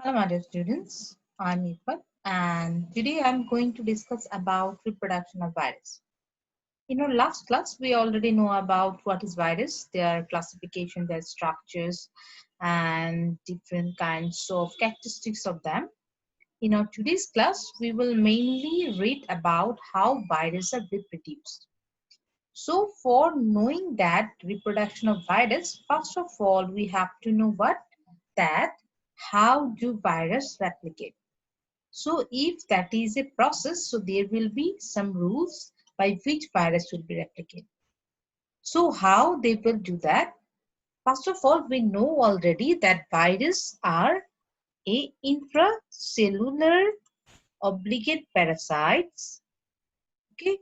Hello, my dear students. I'm Ifat, and today I'm going to discuss about reproduction of virus. Last class we already know about what is virus, their classification, their structures, and different kinds of characteristics of them. In our today's class, we will mainly read about how viruses are reproduced. So, for knowing that reproduction of virus, first of all, we have to know that how do virus replicate. So if that is a process, so there will be some rules by which virus will be replicated. So how they will do that? First of all, we know already that viruses are a intracellular obligate parasites, okay,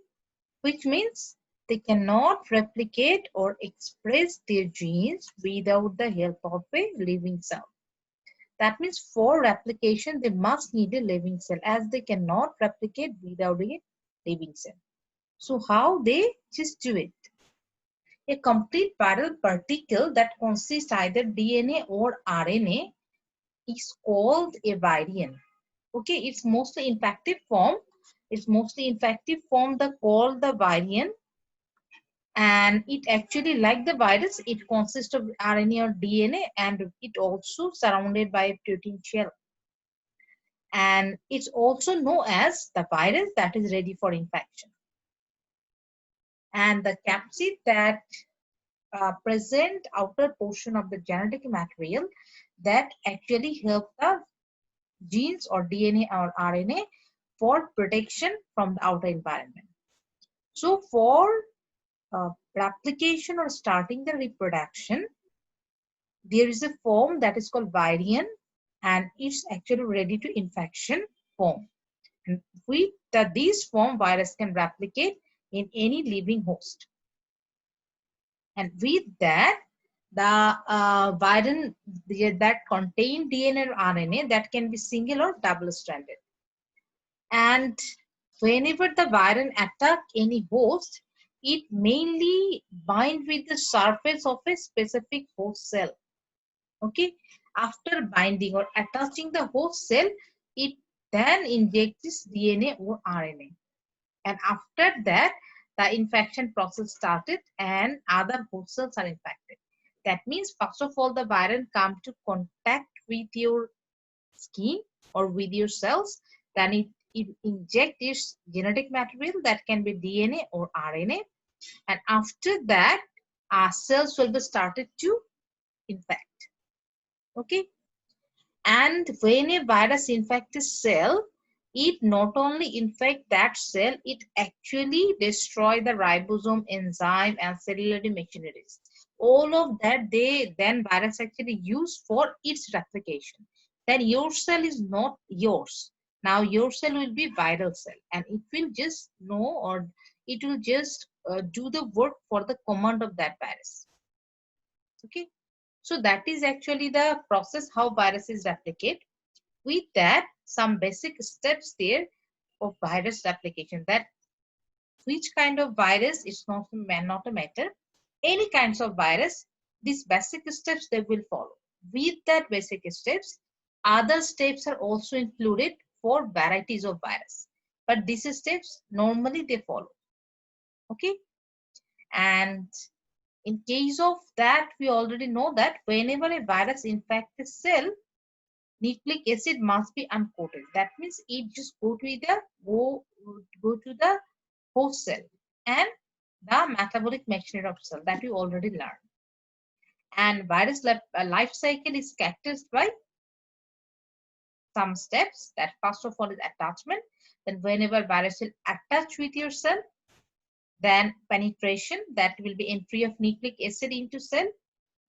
which means they cannot replicate or express their genes without the help of a living cell. That means for replication, they must need a living cell as they cannot replicate without a living cell. So how they just do it? A complete viral particle that consists either DNA or RNA is called a virion. Okay, its mostly infective form the called the virion, and it actually, like the virus, it consists of RNA or DNA, and it also surrounded by a protein shell. And it's also known as the virus that is ready for infection. And the capsid that present outer portion of the genetic material that actually help the genes or DNA or RNA for protection from the outer environment. So for replication or starting the reproduction, there is a form that is called virion, and it's actually ready to infection form. And with this form, virus can replicate in any living host. And with that, the virion that contain DNA or RNA that can be single or double-stranded. And whenever the virion attack any host, it mainly bind with the surface of a specific host cell. Okay, after binding or attaching the host cell, it then injects DNA or RNA. And after that, the infection process started and other host cells are infected. That means, first of all, the virion come to contact with your skin or with your cells. Then it injects its genetic material that can be DNA or RNA. And after that, our cells will be started to infect. Okay. And when a virus infects a cell, it not only infects that cell, it actually destroys the ribosome, enzyme, and cellular machineries. All of that then virus actually use for its replication. Then your cell is not yours. Now your cell will be viral cell, and it will just know, or it will just do the work for the command of that virus. Okay. So that is actually the process how viruses replicate. With that, some basic steps there of virus replication. That which kind of virus is not a matter. Any kinds of virus, these basic steps they will follow. With that basic steps, other steps are also included for varieties of virus. But these steps normally they follow. Okay, and in case of that, we already know that whenever a virus infects a cell, nucleic acid must be uncoated. That means it just go to the host cell and the metabolic machinery of cell that we already learned. And virus life cycle is characterized by some steps. That first of all is attachment. Then whenever virus will attach with your cell, then penetration, that will be entry of nucleic acid into cell.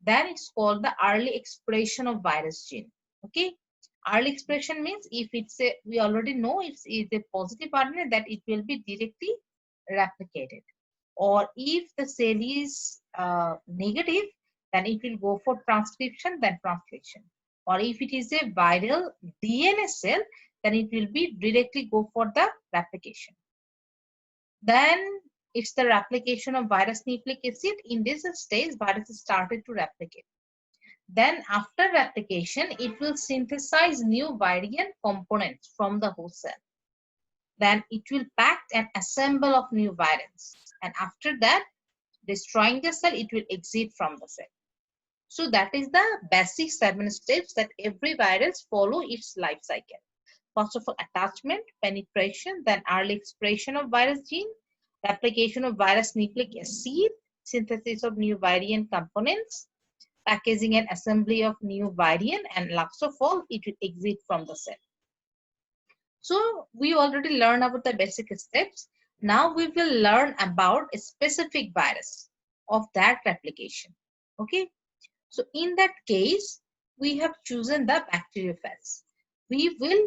Then it's called the early expression of virus gene. Okay, early expression means if it's a, we already know it's a positive RNA, that it will be directly replicated. Or if the cell is negative, then it will go for transcription, then translation. Or if it is a viral DNA cell, then it will be directly go for the replication. Then it's the replication of virus nucleic acid. In this stage, virus started to replicate. Then after replication, it will synthesize new variant components from the host cell. Then it will pack and assemble of new variants. And after that, destroying the cell, it will exit from the cell. So that is the basic 7 steps that every virus follow its life cycle. First of all, attachment, penetration, then early expression of virus gene, replication of virus nucleic acid, synthesis of new variant components, packaging and assembly of new variant, and last of all, it will exit from the cell. So we already learned about the basic steps. Now we will learn about a specific virus of that replication. Okay. So in that case, we have chosen the bacteriophage. We will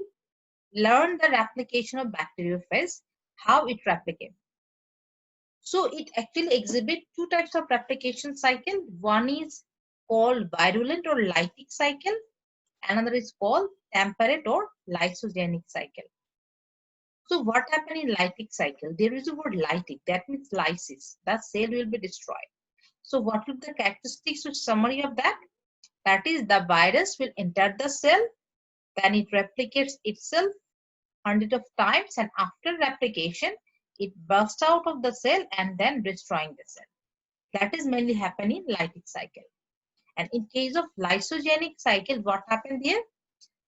learn the replication of bacteriophage, how it replicates. So it actually exhibits two types of replication cycle. One is called virulent or lytic cycle. Another is called temperate or lysogenic cycle. So what happened in lytic cycle? There is a word lytic, that means lysis. The cell will be destroyed. So what will the characteristics or summary of that? That is, the virus will enter the cell, then it replicates itself hundreds of times, and after replication, it bursts out of the cell and then destroying the cell. That is mainly happening in lytic cycle. And in case of lysogenic cycle, what happened there?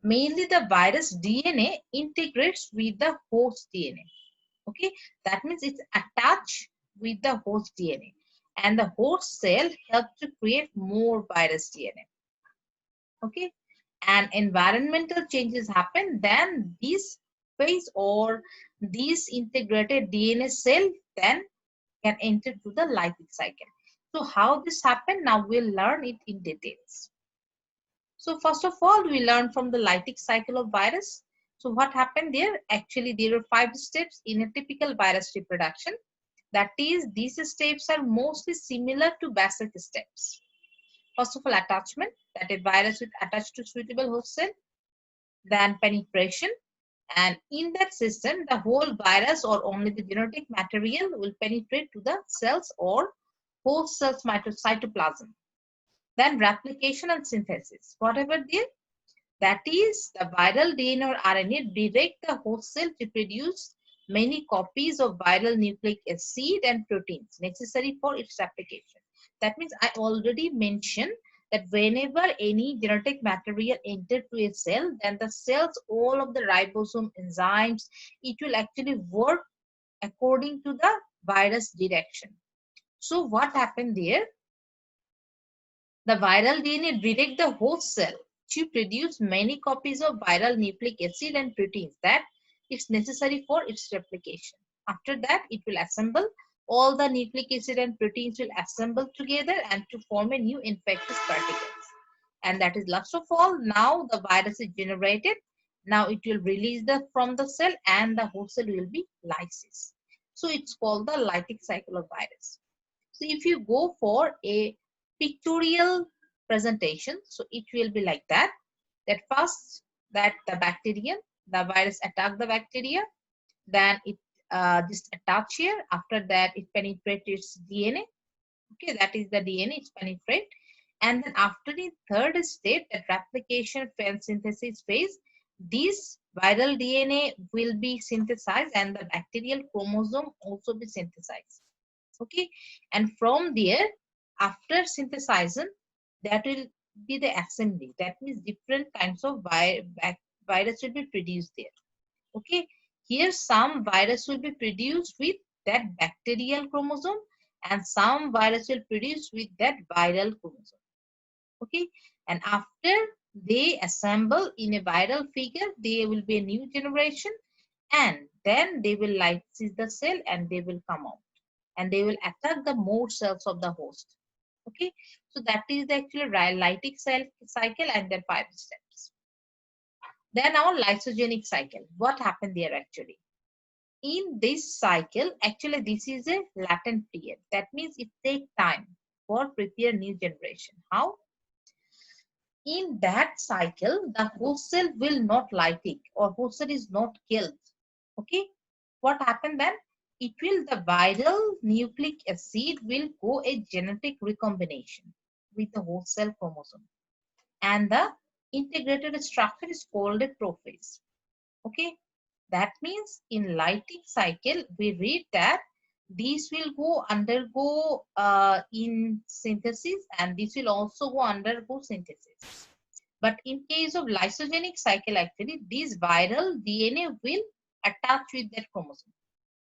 Mainly the virus DNA integrates with the host DNA. Okay, that means it's attached with the host DNA, and the host cell helps to create more virus DNA. Okay, and environmental changes happen, then this phase or this integrated DNA cell then can enter to the lytic cycle. So how this happen? Now we'll learn it in details. So first of all, we learn from the lytic cycle of virus. So what happened there? Actually, there are 5 steps in a typical virus reproduction. That is, these steps are mostly similar to basic steps. First of all, attachment, that a virus will attach to suitable host cell. Then penetration, and in that system, the whole virus or only the genetic material will penetrate to the cells or host cells cytoplasm. Then replication and synthesis, whatever there, that is, the viral DNA or RNA direct the host cell to produce many copies of viral nucleic acid and proteins necessary for its replication. That means I already mentioned that whenever any genetic material enters to a cell, then the cells, all of the ribosome enzymes, it will actually work according to the virus direction. So what happened there? The viral DNA direct the host cell to produce many copies of viral nucleic acid and proteins that is necessary for its replication. After that, it will assemble. All the nucleic acid and proteins will assemble together and to form a new infectious particles. And that is last of all, now the virus is generated. Now it will release from the cell and the host cell will be lysis. So it's called the lytic cycle of virus. So if you go for a pictorial presentation, so it will be like that. That first, that the bacteria, the virus attack the bacteria, then it just attach here. After that, it penetrates its DNA. Okay, that is the DNA, it's penetrate. And then after the third step, the replication phase, synthesis phase, this viral DNA will be synthesized and the bacterial chromosome also be synthesized. Okay, and from there, after synthesizing, that will be the assembly. That means different kinds of virus will be produced there. Okay, here some virus will be produced with that bacterial chromosome and some virus will produce with that viral chromosome. Okay, and after they assemble in a viral figure, there will be a new generation, and then they will lysis the cell and they will come out and they will attack the more cells of the host. Okay, so that is the actual lytic cycle and their 5 steps. Then our lysogenic cycle. What happened there actually? In this cycle, actually this is a latent period. That means it takes time for prepare new generation. How? In that cycle, the host cell will not lytic or host cell is not killed. Okay, what happened then? It will, the viral nucleic acid will go a genetic recombination with the host cell chromosome. and the integrated structure is called a prophase. Okay, that means in Lytic cycle we read that these will go undergo in synthesis, and this will also go undergo synthesis. But in case of lysogenic cycle, actually this viral DNA will attach with that chromosome.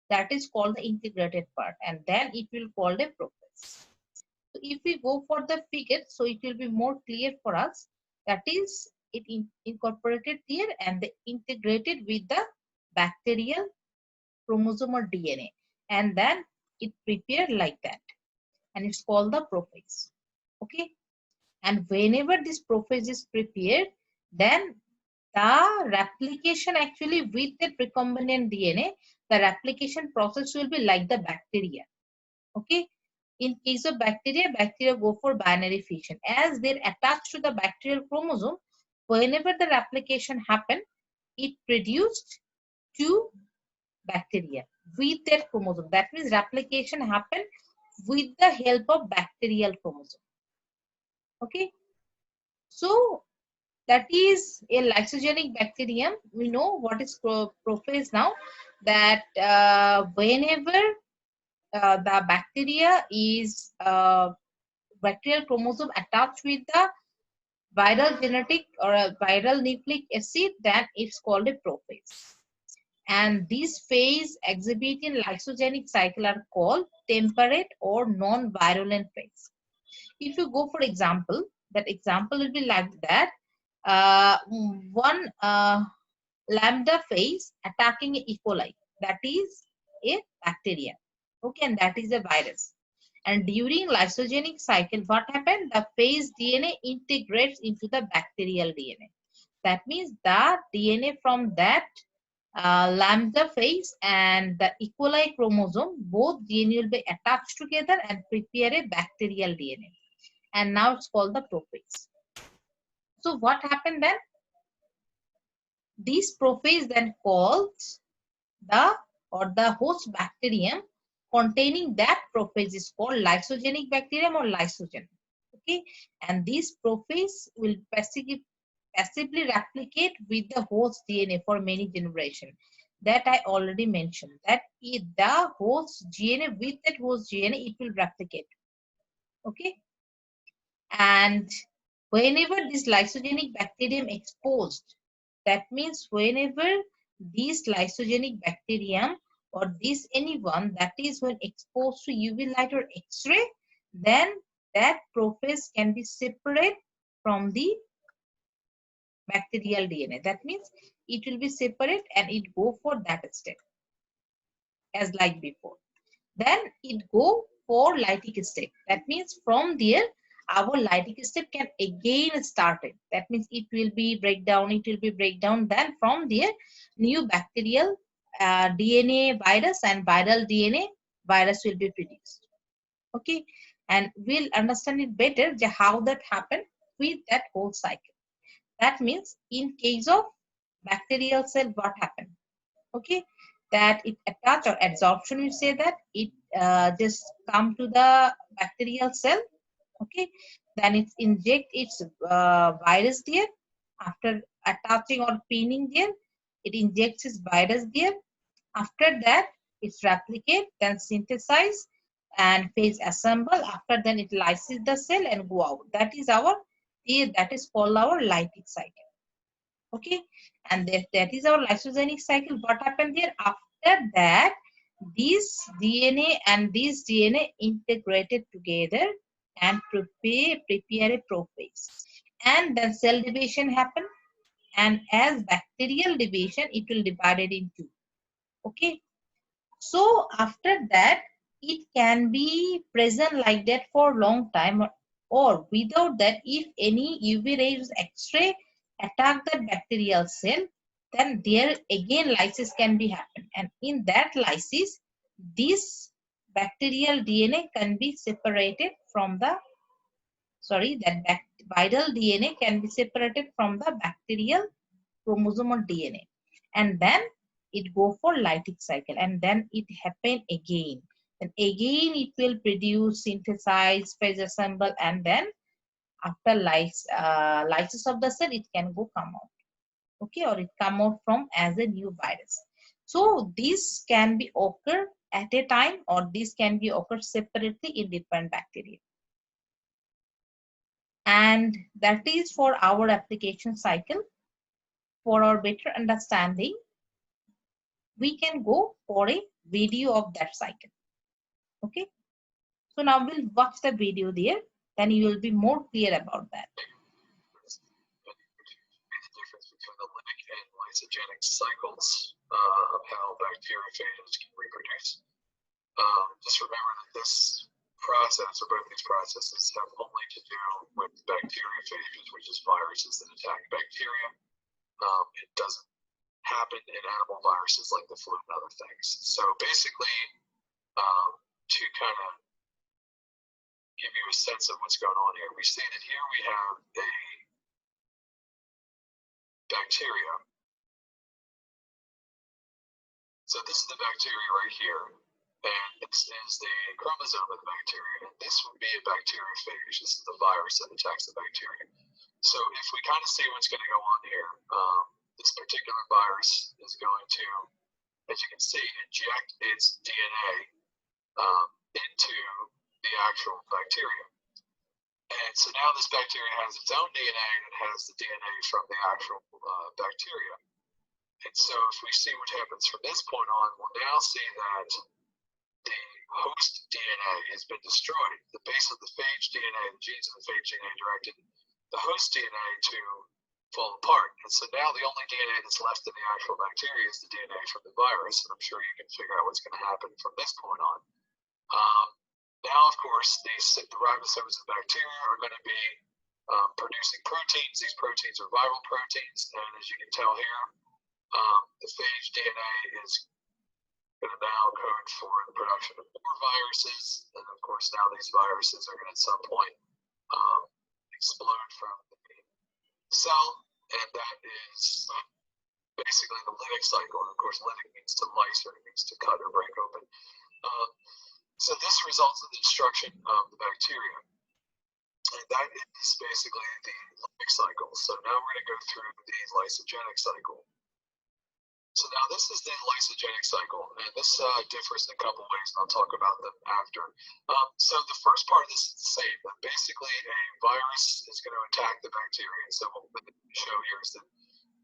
That is called the integrated part, and then it will called a prophase. So if we go for the figure, so it will be more clear for us. That is, it incorporated here and they integrated with the bacterial chromosome or DNA, and then it prepared like that, and it's called the prophase. Okay, and whenever this prophase is prepared, then the replication actually with the recombinant DNA, the replication process will be like the bacteria. Okay, in case of bacteria, bacteria go for binary fission. As they're attached to the bacterial chromosome, whenever the replication happen, it produced two bacteria with their chromosome. That means replication happen with the help of bacterial chromosome. Okay, so that is a lysogenic bacterium. We know what is prophase now, that whenever the bacteria is bacterial chromosome attached with the viral genetic or a viral nucleic acid, then it's called a prophase. And these phase exhibit in lysogenic cycle are called temperate or non-virulent phase. If you go for example, that example will be like that. One lambda phase attacking E. coli, that is a bacteria. Okay, and that is a virus. And during lysogenic cycle, what happened? The phase DNA integrates into the bacterial DNA. That means the DNA from that lambda phase and the E. coli chromosome, both DNA will be attached together and prepare a bacterial DNA. And now it's called the prophase. So what happened then? This prophase then calls the host bacterium containing that prophase is called lysogenic bacterium or lysogen. Okay, and this prophase will passively replicate with the host DNA for many generations. That I already mentioned, that if the host DNA, with that host DNA, it will replicate. Okay, and whenever this lysogenic bacterium exposed, that means whenever this lysogenic bacterium or this anyone that is when exposed to UV light or X-ray, then that prophase can be separate from the bacterial DNA. That means it will be separate and it go for that step as like before. Then it go for lytic step. That means from there our lytic step can again start it. That means it will be breakdown, then from there new bacterial DNA virus and viral DNA virus will be produced. Okay, and we'll understand it better how that happened with that whole cycle. That means in case of bacterial cell, what happened? Okay, that it attach or adsorption, we say that it just come to the bacterial cell. Okay, then it inject its virus there. After attaching or pinning there, it injects its virus there. After that, it's replicate, then synthesize and phase assemble. After then it lyses the cell and go out. That is called our lytic cycle. Okay, and that is our lysogenic cycle. What happened there? After that, this DNA and this DNA integrated together and prepare a prophase, and then cell division happen, and as bacterial division it will divide it in two. Okay, so after that it can be present like that for a long time, or without that, if any UV rays X-ray attack the bacterial cell, then there again lysis can be happen, and in that lysis this bacterial DNA can be separated from the viral DNA can be separated from the bacterial chromosome or DNA, and then it go for lytic cycle, and then it happen again, and again it will produce, synthesize, phase assemble, and then after lysis of the cell, it can come out. Okay, or it come out from as a new virus. So this can be occur at a time, or this can be occur separately in different bacteria. And that is for our application cycle. For our better understanding, we can go for a video of that cycle. Okay, so now we'll watch the video there, then you will be more clear about that. The difference between the lytic and lysogenic cycles of how bacteriophages can reproduce. Just remember that this process, or both these processes, have only to do with bacteriophages, which is viruses that attack bacteria. It doesn't happen in animal viruses like the flu and other things. So basically, to kind of give you a sense of what's going on here, we see that here we have a bacteria. So this is the bacteria right here, and this is the chromosome of the bacteria, and this would be a bacteriophage. This is the virus that attacks the bacteria. So if we kind of see what's going to go on here, this particular virus is going to, as you can see, inject its DNA into the actual bacteria. And so now this bacteria has its own DNA, and it has the DNA from the actual bacteria. And so if we see what happens from this point on, we'll now see that the host DNA has been destroyed. The base of the phage DNA, the genes of the phage DNA directed the host DNA to fall apart. And so now the only DNA that's left in the actual bacteria is the DNA from the virus. And I'm sure you can figure out what's going to happen from this point on. Now, of course, the ribosomes of bacteria are going to be producing proteins. These proteins are viral proteins. And as you can tell here, the phage DNA is going to now code for the production of more viruses. And of course, now these viruses are going to at some point explode from the cell. And that is basically the lytic cycle. And of course, lytic means to lyse, or it means to cut or break open. So this results in the destruction of the bacteria. And that is basically the lytic cycle. So now we're going to go through the lysogenic cycle. So now this is the lysogenic cycle, and this differs in a couple ways, and I'll talk about them after. So the first part of this is the same. Basically, a virus is going to attack the bacteria. So what we're going to show here is that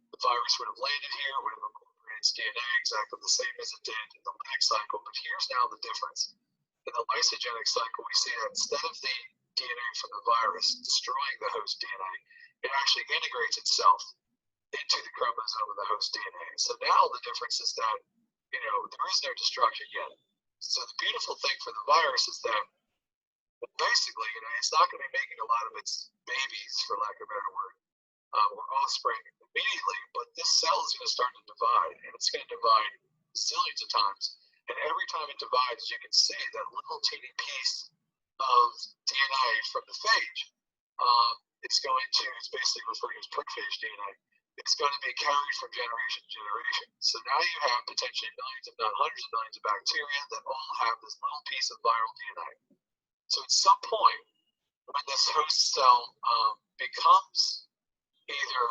the virus would have landed here, would have incorporated its DNA exactly the same as it did in the lytic cycle. But here's now the difference. In the lysogenic cycle, we see that instead of the DNA from the virus destroying the host DNA, it actually integrates itself into the chromosome of the host DNA. So now the difference is that, there is no destruction yet. So the beautiful thing for the virus is that basically, it's not going to be making a lot of its babies, for lack of a better word, or offspring immediately, but this cell is going to start to divide, and it's going to divide zillions of times. And every time it divides, you can see that little teeny piece of DNA from the phage it's basically referred to as prophage DNA. It's going to be carried from generation to generation. So now you have potentially millions, if not hundreds of millions of bacteria that all have this little piece of viral DNA. So at some point, when this host cell becomes either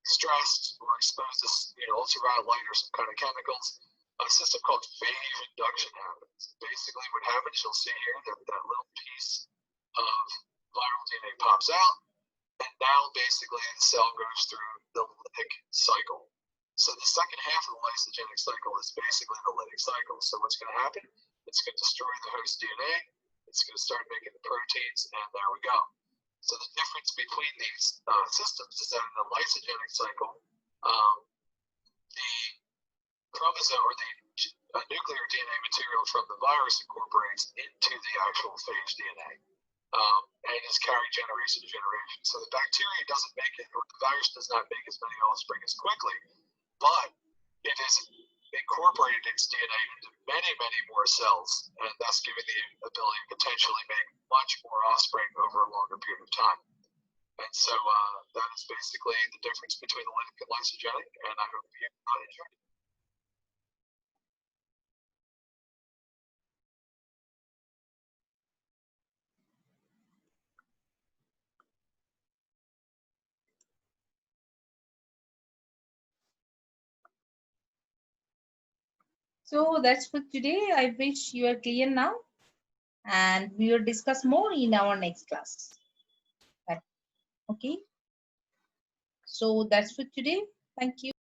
stressed or exposed to ultraviolet light or some kind of chemicals, a system called phage induction happens. Basically what happens, you'll see here that little piece of viral DNA pops out, and now basically the cell goes through the lytic cycle. So the second half of the lysogenic cycle is basically the lytic cycle. So what's going to happen? It's going to destroy the host DNA, it's going to start making the proteins, and there we go. So the difference between these systems is that in the lysogenic cycle, the chromosome, or the nuclear DNA material from the virus, incorporates into the actual phage DNA. And is carried generation to generation. So the bacteria doesn't make it, or the virus does not make as many offspring as quickly, but it has incorporated its DNA into many, many more cells, and thus giving the ability to potentially make much more offspring over a longer period of time. And so that is basically the difference between the lytic and lysogenic, and I hope you enjoyed it. So that's for today. I wish you are clear now, and we will discuss more in our next class. Okay. So that's for today. Thank you.